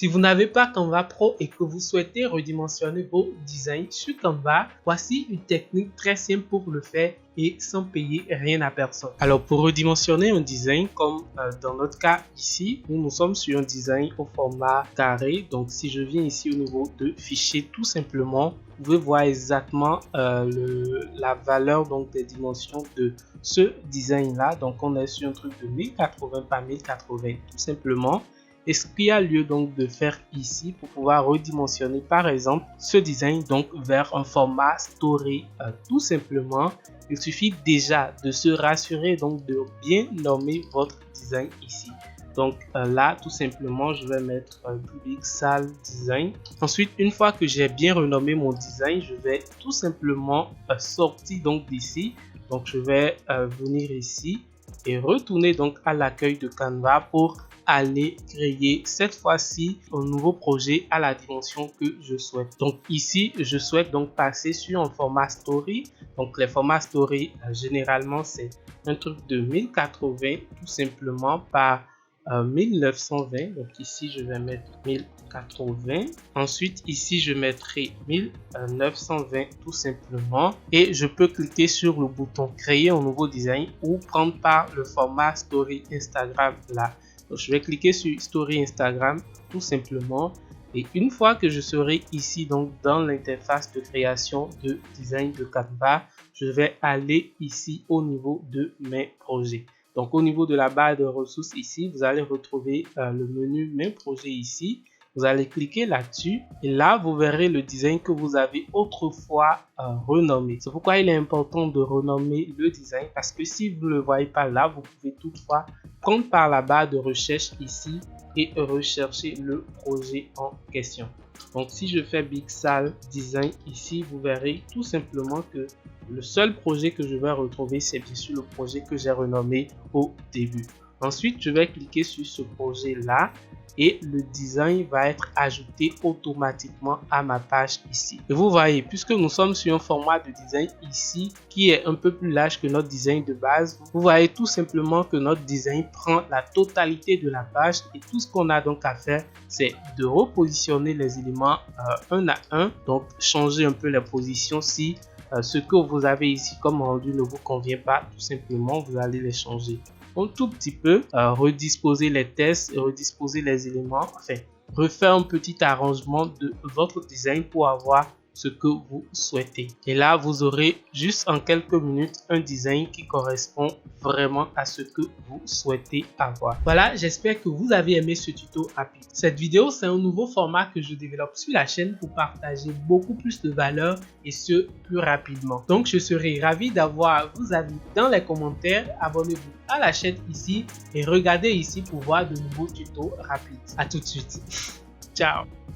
Si vous n'avez pas Canva Pro et que vous souhaitez redimensionner vos designs sur Canva, voici une technique très simple pour le faire et sans payer rien à personne. Alors pour redimensionner un design, comme dans notre cas ici, nous sommes sur un design au format carré. Donc si je viens ici au niveau de fichier, tout simplement, vous pouvez voir exactement la valeur donc des dimensions de ce design là. Donc on est sur un truc de 1080 par 1080 tout simplement. Et ce qu'il y a lieu donc de faire ici pour pouvoir redimensionner par exemple ce design donc vers un format story, tout simplement, il suffit déjà de se rassurer donc de bien nommer votre design ici. Donc là tout simplement je vais mettre Bixal Design. Ensuite, une fois que j'ai bien renommé mon design, je vais tout simplement sortir donc d'ici. Donc je vais venir ici et retourner donc à l'accueil de Canva pour aller créer cette fois-ci un nouveau projet à la dimension que je souhaite. Donc ici je souhaite donc passer sur un format story. Donc les formats story généralement c'est un truc de 1080 tout simplement par 1920. Donc ici je vais mettre 1080. Ensuite ici je mettrai 1920 tout simplement et je peux cliquer sur le bouton créer un nouveau design ou prendre par le format story Instagram là. Donc, je vais cliquer sur Story Instagram tout simplement et une fois que je serai ici donc dans l'interface de création de design de Canva, je vais aller ici au niveau de mes projets. Donc au niveau de la barre de ressources ici, vous allez retrouver le menu mes projets ici. Vous allez cliquer là-dessus et là vous verrez le design que vous avez autrefois renommé. C'est pourquoi il est important de renommer le design, parce que si vous ne le voyez pas là, vous pouvez toutefois prendre par la barre de recherche ici et rechercher le projet en question. Donc si je fais Bixal Design ici, vous verrez tout simplement que le seul projet que je vais retrouver, c'est bien sûr le projet que j'ai renommé au début. Ensuite, je vais cliquer sur ce projet là et le design va être ajouté automatiquement à ma page ici. Et vous voyez, puisque nous sommes sur un format de design ici qui est un peu plus large que notre design de base, vous voyez tout simplement que notre design prend la totalité de la page et tout ce qu'on a donc à faire, c'est de repositionner les éléments un à un, donc changer un peu les positions si ce que vous avez ici comme rendu ne vous convient pas, tout simplement vous allez les changer un tout petit peu, redisposer les tests, redisposer les éléments, enfin refaire un petit arrangement de votre design pour avoir ce que vous souhaitez. Et là vous aurez juste en quelques minutes un design qui correspond vraiment à ce que vous souhaitez avoir. Voilà, j'espère que vous avez aimé ce tuto rapide. Cette vidéo, c'est un nouveau format que je développe sur la chaîne pour partager beaucoup plus de valeur et ce plus rapidement. Donc je serai ravi d'avoir vos avis dans les commentaires. Abonnez-vous à la chaîne ici et regardez ici pour voir de nouveaux tutos rapides. À tout de suite. Ciao.